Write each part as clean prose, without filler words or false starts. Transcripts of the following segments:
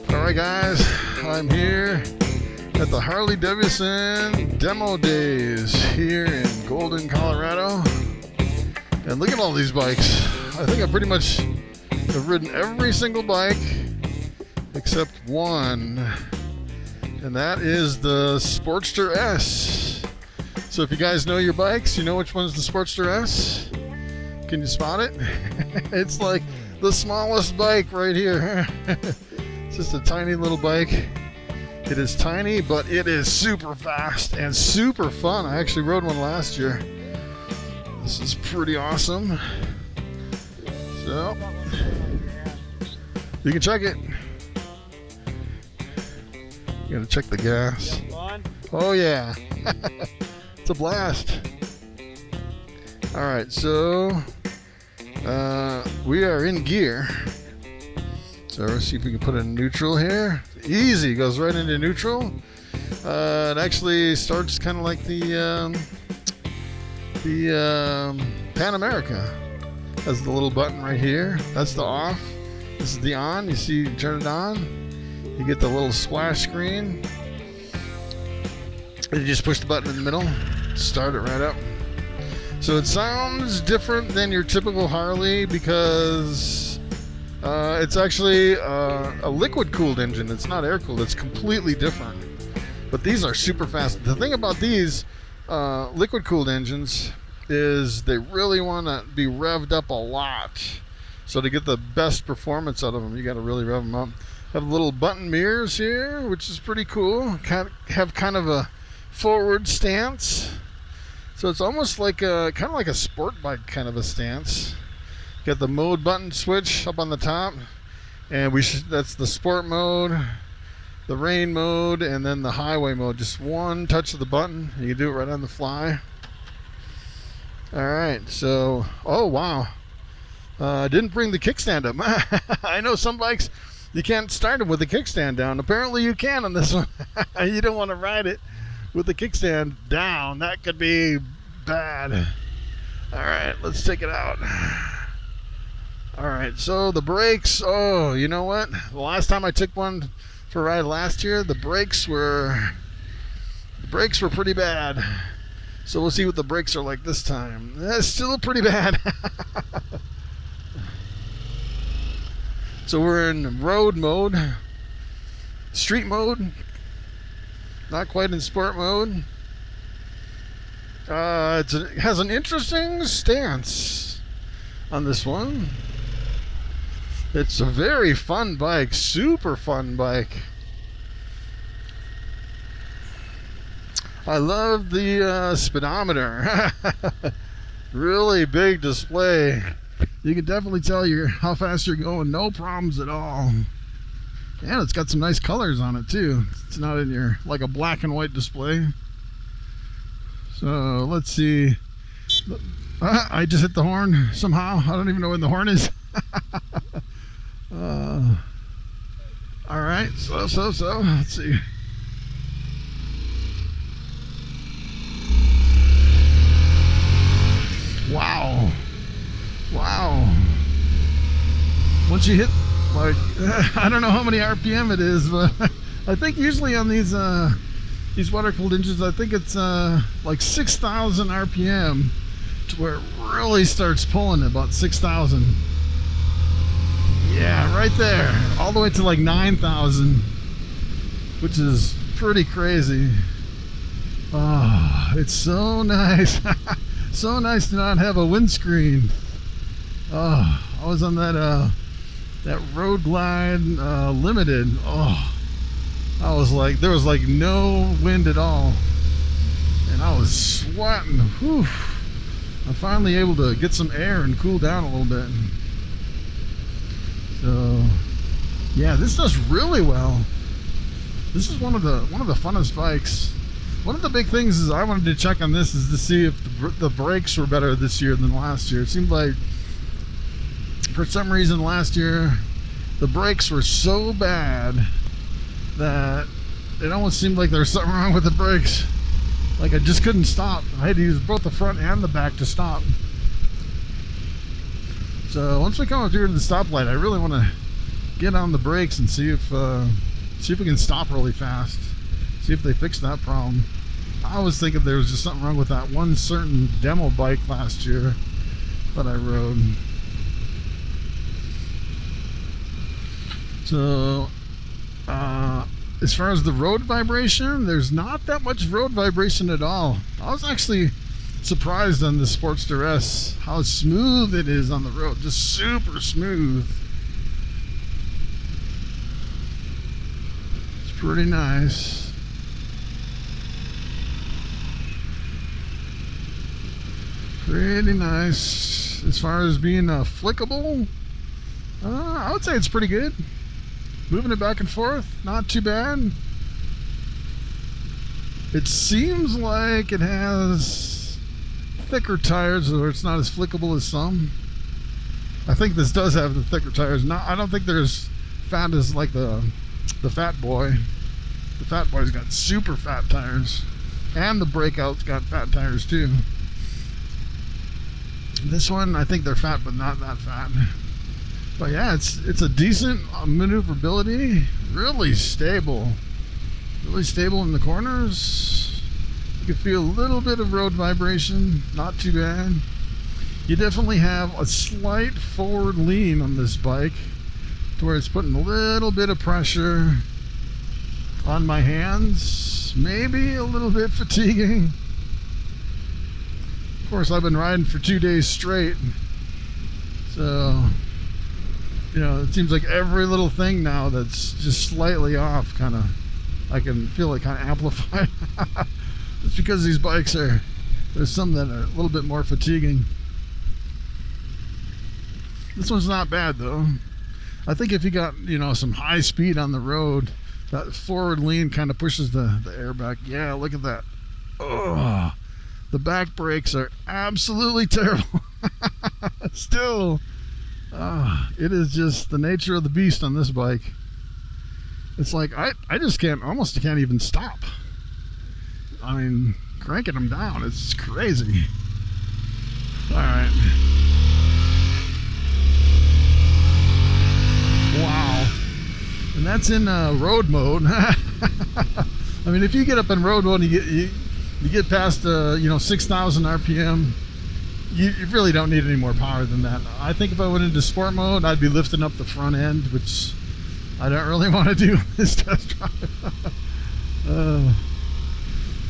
Alright guys, I'm here at the Harley Davidson Demo Days here in Golden, Colorado. And look at all these bikes. I think I pretty much have ridden every single bike except one. And that is the Sportster S. So if you guys know your bikes, you know which one's the Sportster S? Can you spot it? It's like the smallest bike right here. It's just a tiny little bike. It is tiny, but it is super fast and super fun. I actually rode one last year. This is pretty awesome. So, you can check it. You gotta check the gas. Oh yeah. It's a blast. Alright, so we are in gear. So let's see if we can put it in neutral here. Easy, goes right into neutral. It actually starts kind of like the Pan America. Has the little button right here. That's the off. This is the on. You see, you turn it on. You get the little splash screen. And you just push the button in the middle. Start it right up. So it sounds different than your typical Harley because it's actually a liquid-cooled engine. It's not air-cooled. It's completely different. But these are super fast. The thing about these liquid-cooled engines is they really want to be revved up a lot. So to get the best performance out of them, you got to really rev them up. Have little button mirrors here, which is pretty cool. Have kind of a forward stance. So it's almost like kind of like a sport bike kind of a stance. Got the mode button switch up on the top, and that's the sport mode, the rain mode, and then the highway mode. Just one touch of the button, you can do it right on the fly. All right, so oh wow, I didn't bring the kickstand up. I know some bikes you can't start them with the kickstand down. Apparently you can on this one. You don't want to ride it with the kickstand down. That could be bad. All right, let's take it out. All right, so the brakes, oh, you know what? The last time I took one for a ride last year, the brakes were pretty bad. So we'll see what the brakes are like this time. That's still pretty bad. So we're in road mode, street mode, not quite in sport mode. It has an interesting stance on this one. It's a very fun bike, super fun bike. I love the speedometer. Really big display. You can definitely tell how fast you're going, no problems at all. And it's got some nice colors on it too. It's not in your like a black and white display. So let's see. I just hit the horn somehow. I don't even know when the horn is. All right, so let's see. Wow. Once you hit, like, I don't know how many RPM it is, but I think usually on these water-cooled engines, I think it's like 6,000 RPM to where it really starts pulling at about 6,000. Yeah, right there, all the way to like 9,000, which is pretty crazy. Oh, it's so nice. So nice to not have a windscreen. Oh, I was on that Road Glide Limited. Oh, I was like, there was like no wind at all, and I was sweating. Whew. I'm finally able to get some air and cool down a little bit. So, yeah, this does really well. This is one of the funnest bikes. One of the big things is I wanted to check on this is to see if the brakes were better this year than last year. It seemed like for some reason last year the brakes were so bad that it almost seemed like there was something wrong with the brakes. Like I just couldn't stop. I had to use both the front and the back to stop. So once we come up here to the stoplight, I really want to get on the brakes and see if we can stop really fast. See if they fix that problem. I was thinking there was just something wrong with that one certain demo bike last year that I rode. So, as far as the road vibration, there's not that much road vibration at all. I was actually surprised on the Sportster S how smooth it is on the road. Just super smooth. It's pretty nice. Pretty nice. As far as being flickable, I would say it's pretty good. Moving it back and forth, not too bad. It seems like it has thicker tires, or it's not as flickable as some. I think this does have the thicker tires. I don't think they're as fat as like the Fat Boy. The Fat Boy's got super fat tires, and the Breakout's got fat tires too. This one, I think they're fat, but not that fat. But yeah, it's a decent maneuverability. Really stable in the corners. You can feel a little bit of road vibration, not too bad. You definitely have a slight forward lean on this bike, to where it's putting a little bit of pressure on my hands. Maybe a little bit fatiguing. Of course, I've been riding for 2 days straight, so you know, it seems like every little thing now that's just slightly off, kind of, I can feel it kind of amplified. It's because these bikes there's some that are a little bit more fatiguing. This one's not bad though. I think if you got, you know, some high speed on the road, that forward lean kind of pushes the air back. Yeah, look at that. Oh, the back brakes are absolutely terrible. Still, it is just the nature of the beast on this bike. It's like I just almost can't even stop. I mean, cranking them down, it's crazy. All right. Wow. And that's in road mode. I mean, if you get up in road mode and you get past you know, 6,000 RPM, you really don't need any more power than that. I think if I went into sport mode, I'd be lifting up the front end, which I don't really want to do this test drive.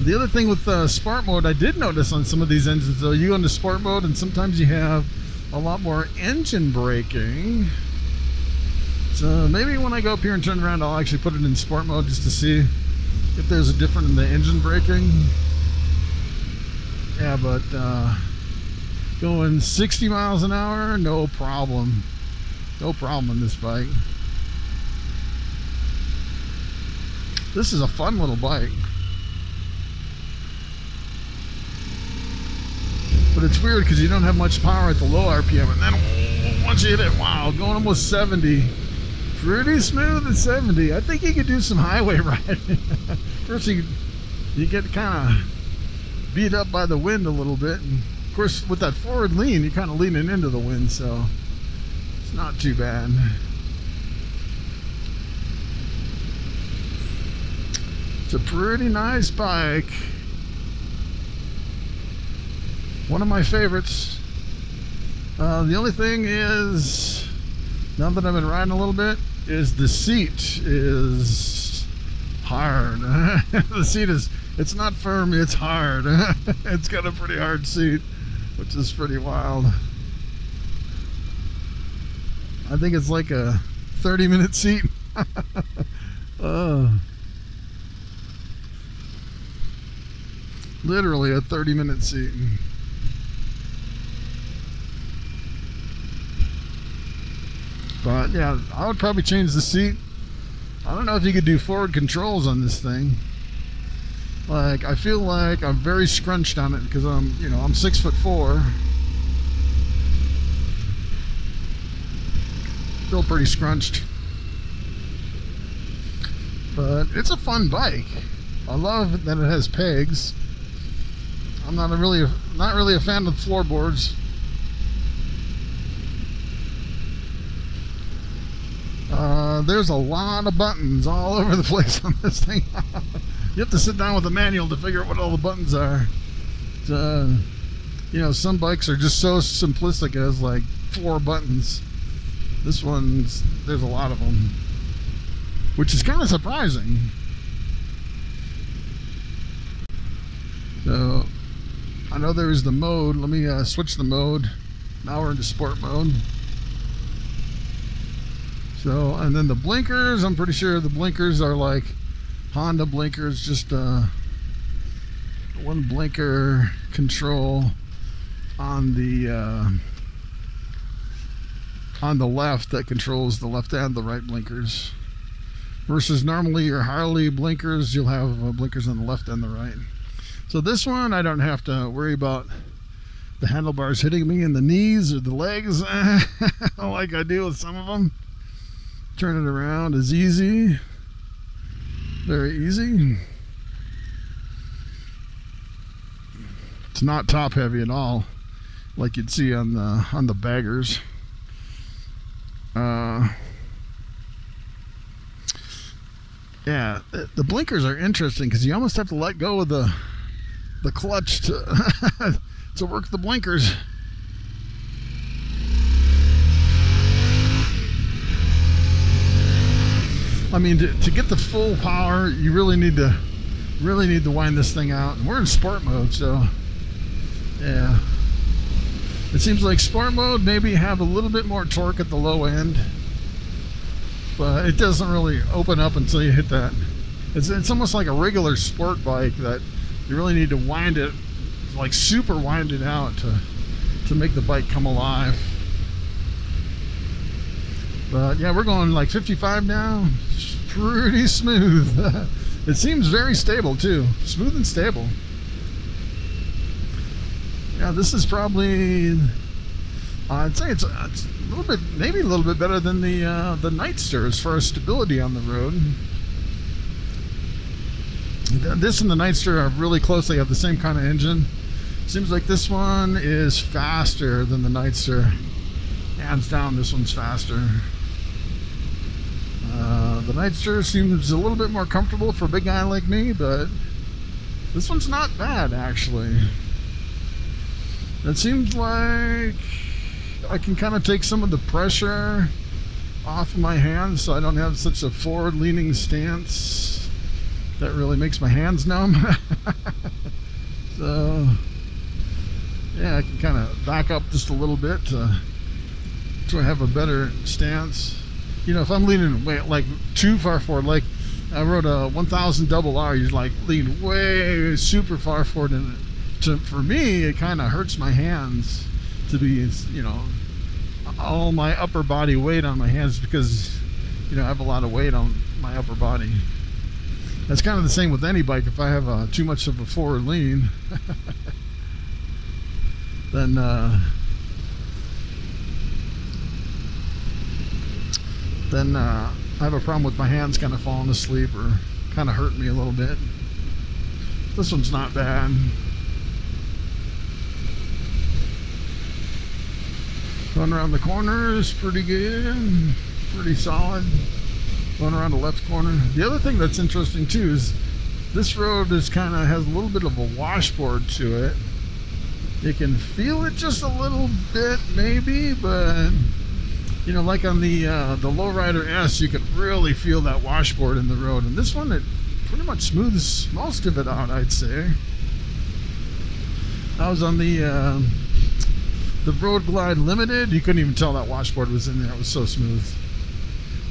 The other thing with sport mode, I did notice on some of these engines though, you go into sport mode and sometimes you have a lot more engine braking. So maybe when I go up here and turn around, I'll actually put it in sport mode just to see if there's a difference in the engine braking. Yeah, but going 60 miles an hour, no problem. No problem on this bike. This is a fun little bike. But it's weird because you don't have much power at the low RPM, and then once you hit it, wow, going almost 70. Pretty smooth at 70. I think you could do some highway riding. First you get kind of beat up by the wind a little bit, and of course with that forward lean you're kind of leaning into the wind, so it's not too bad. It's a pretty nice bike. One of my favorites. The only thing is, now that I've been riding a little bit, is the seat is hard. The seat is, it's not firm, it's hard. It's got a pretty hard seat, which is pretty wild. I think it's like a 30-minute seat. Literally a 30-minute seat. But yeah, I would probably change the seat. I don't know if you could do forward controls on this thing. Like, I feel like I'm very scrunched on it because I'm 6'4". Feel pretty scrunched. But it's a fun bike. I love that it has pegs. I'm not really a fan of floorboards. there's a lot of buttons all over the place on this thing. You have to sit down with a manual to figure out what all the buttons are. You know, some bikes are just so simplistic as like 4 buttons. This one's, there's a lot of them, which is kind of surprising. So I know there's the mode. Let me switch the mode. Now we're into sport mode. So, and then the blinkers, I'm pretty sure the blinkers are like Honda blinkers, just one blinker control on the left that controls the left and the right blinkers, versus normally your Harley blinkers, you'll have blinkers on the left and the right. So this one, I don't have to worry about the handlebars hitting me in the knees or the legs like I do with some of them. Turn it around is easy, very easy. It's not top heavy at all, like you'd see on the baggers. Yeah, the blinkers are interesting because you almost have to let go of the clutch to to work the blinkers. I mean, to get the full power, you really need to wind this thing out. And we're in sport mode, so yeah. It seems like sport mode maybe have a little bit more torque at the low end, but it doesn't really open up until you hit that. It's almost like a regular sport bike that you really need to wind it, like super wind it out to make the bike come alive. But yeah, we're going like 55 now. It's pretty smooth. It seems very stable too. Smooth and stable. Yeah, this is probably, I'd say it's a little bit, maybe a little bit better than the Nightster as far as stability on the road. This and the Nightster are really close. They have the same kind of engine. Seems like this one is faster than the Nightster. Hands down, this one's faster. The Nightster seems a little bit more comfortable for a big guy like me, but this one's not bad actually. It seems like I can kind of take some of the pressure off of my hands, so I don't have such a forward-leaning stance that really makes my hands numb. So yeah, I can kind of back up just a little bit to have a better stance. You know, if I'm leaning way, like too far forward, like I rode a 1000 double R, you like lean way super far forward, and for me it kind of hurts my hands to be, you know, all my upper body weight on my hands, because, you know, I have a lot of weight on my upper body. That's kind of the same with any bike. If I have too much of a forward lean, then I have a problem with my hands kind of falling asleep or kind of hurting me a little bit. This one's not bad. Going around the corner is pretty good, pretty solid. Going around the left corner. The other thing that's interesting too is this road is kind of has a little bit of a washboard to it. You can feel it just a little bit maybe, but you know, like on the Lowrider S, you can really feel that washboard in the road. And this one, it pretty much smooths most of it out, I'd say. I was on the Road Glide Limited. You couldn't even tell that washboard was in there. It was so smooth.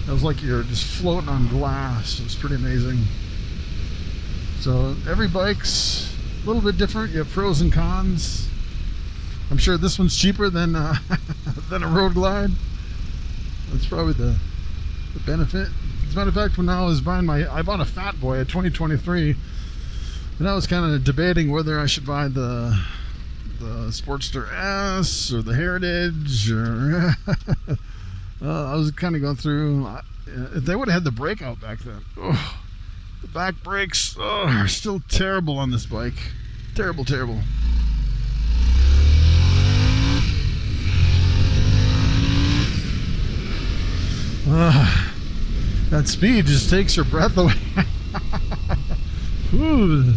It was like you're just floating on glass. It was pretty amazing. So every bike's a little bit different. You have pros and cons. I'm sure this one's cheaper than than a Road Glide. That's probably the benefit. As a matter of fact, when I was buying I bought a Fat Boy, a 2023, and I was kind of debating whether I should buy the Sportster S or the Heritage, or I was kind of going through. If they would have had the breakout back then, the back brakes are still terrible on this bike. Terrible, terrible. That speed just takes your breath away. Ooh,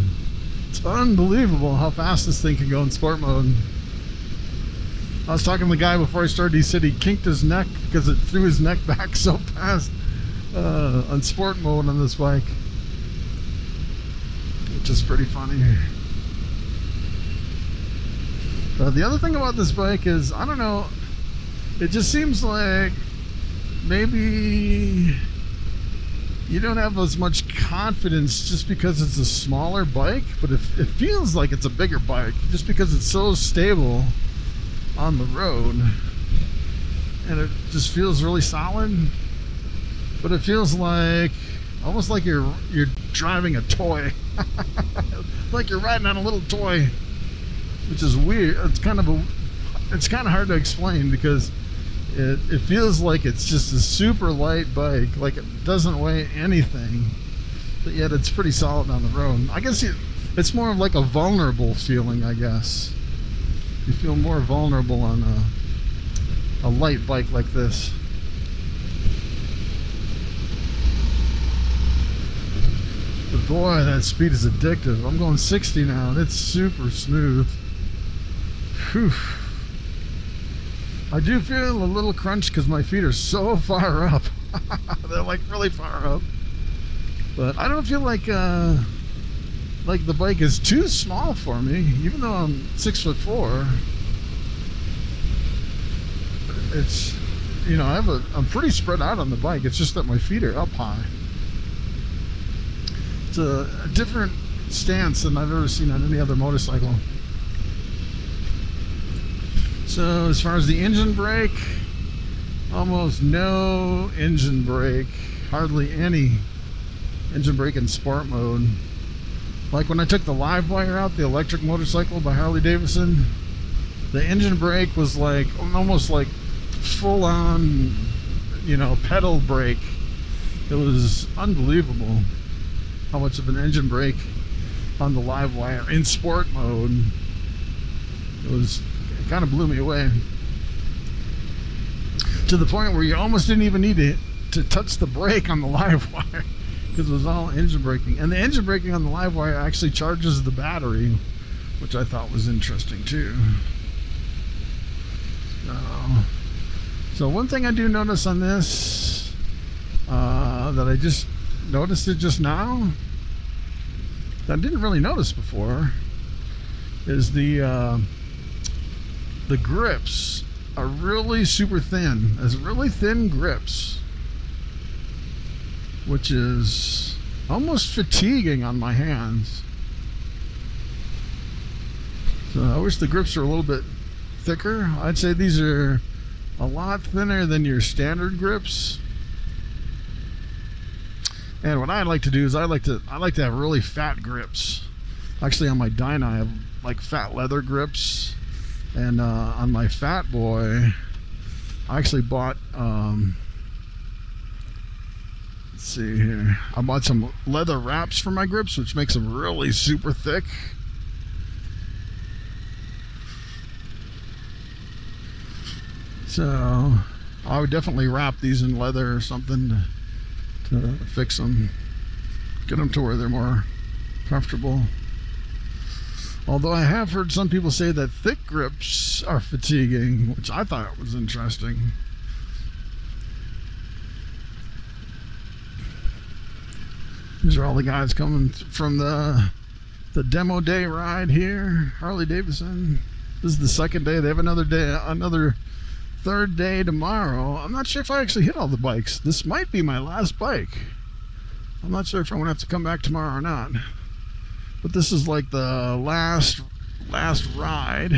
it's unbelievable how fast this thing can go in sport mode. I was talking to the guy before I started. He said he kinked his neck because it threw his neck back so fast on sport mode on this bike, which is pretty funny. But the other thing about this bike is, I don't know, it just seems like maybe you don't have as much confidence just because it's a smaller bike, but it feels like it's a bigger bike just because it's so stable on the road, and it just feels really solid. But it feels like almost like you're driving a toy. Like you're riding on a little toy, which is weird. It's kind of hard to explain because it feels like it's just a super light bike, like it doesn't weigh anything, but yet it's pretty solid on the road. I guess it's more of like a vulnerable feeling, I guess. You feel more vulnerable on a light bike like this. But boy, that speed is addictive. I'm going 60 now, and it's super smooth. Whew. I do feel a little crunch because my feet are so far up. They're like really far up. But I don't feel like the bike is too small for me, even though I'm 6'4". It's, you know, I'm pretty spread out on the bike. It's just that my feet are up high. It's a different stance than I've ever seen on any other motorcycle. So as far as the engine brake, almost no engine brake, hardly any engine brake in sport mode. Like when I took the live wire out, the electric motorcycle by Harley Davidson, the engine brake was like almost like full on, you know, pedal brake. It was unbelievable how much of an engine brake on the live wire in sport mode. It kind of blew me away to the point where you almost didn't even need to touch the brake on the live wire because it was all engine braking. And the engine braking on the live wire actually charges the battery, which I thought was interesting too. So one thing I do notice on this that I just noticed it just now that I didn't really notice before is the grips are really super thin. There's really thin grips, which is almost fatiguing on my hands. So I wish the grips were a little bit thicker. I'd say these are a lot thinner than your standard grips. And what I like to do is I like to have really fat grips. Actually, on my Dyna I have like fat leather grips, and on my Fat Boy I actually bought let's see here, I bought some leather wraps for my grips, which makes them really super thick. So I would definitely wrap these in leather or something to fix them, get them to where they're more comfortable. Although I have heard some people say that thick grips are fatiguing, which I thought was interesting. These are all the guys coming from the demo day ride here, Harley Davidson. This is the second day. They have another day, another third day tomorrow. I'm not sure if I actually hit all the bikes. This might be my last bike. I'm not sure if I'm gonna have to come back tomorrow or not. But this is like the last ride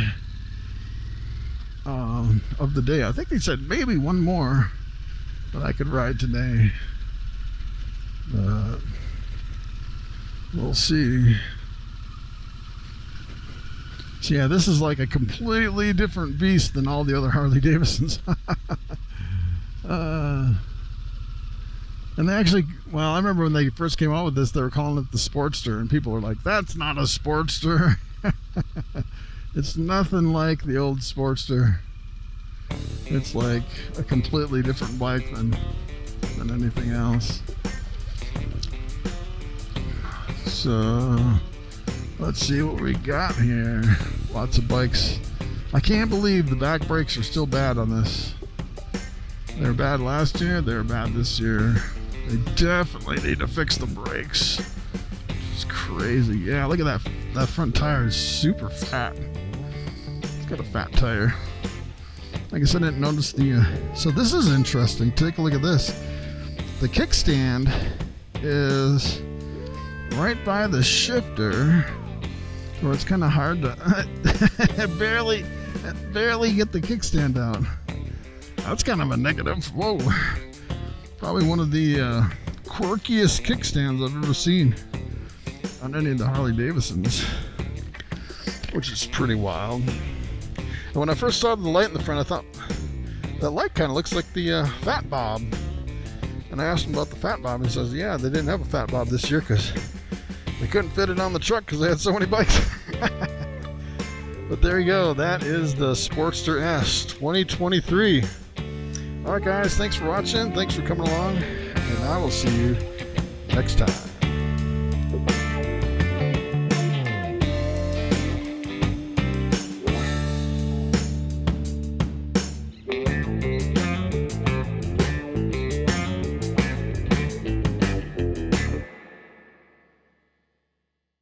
of the day. I think they said maybe one more that I could ride today. We'll see. So yeah, this is like a completely different beast than all the other Harley Davidsons. And they actually, well, I remember when they first came out with this, they were calling it the Sportster, and people were like, that's not a Sportster. It's nothing like the old Sportster. It's like a completely different bike than than anything else. So let's see what we got here. Lots of bikes. I can't believe the back brakes are still bad on this. They were bad last year, they were bad this year. They definitely need to fix the brakes. It's crazy. Yeah, look at that. That front tire is super fat. It's got a fat tire. I guess I didn't notice the... So this is interesting. Take a look at this. The kickstand is right by the shifter, where it's kind of hard to barely get the kickstand out. That's kind of a negative. Whoa. Probably one of the quirkiest kickstands I've ever seen on any of the Harley Davidsons, which is pretty wild. And when I first saw the light in the front, I thought, that light kind of looks like the Fat Bob. And I asked him about the Fat Bob, and he says, yeah, they didn't have a Fat Bob this year because they couldn't fit it on the truck because they had so many bikes. But there you go. That is the Sportster S 2023. All right, guys, thanks for watching. Thanks for coming along, and I will see you next time.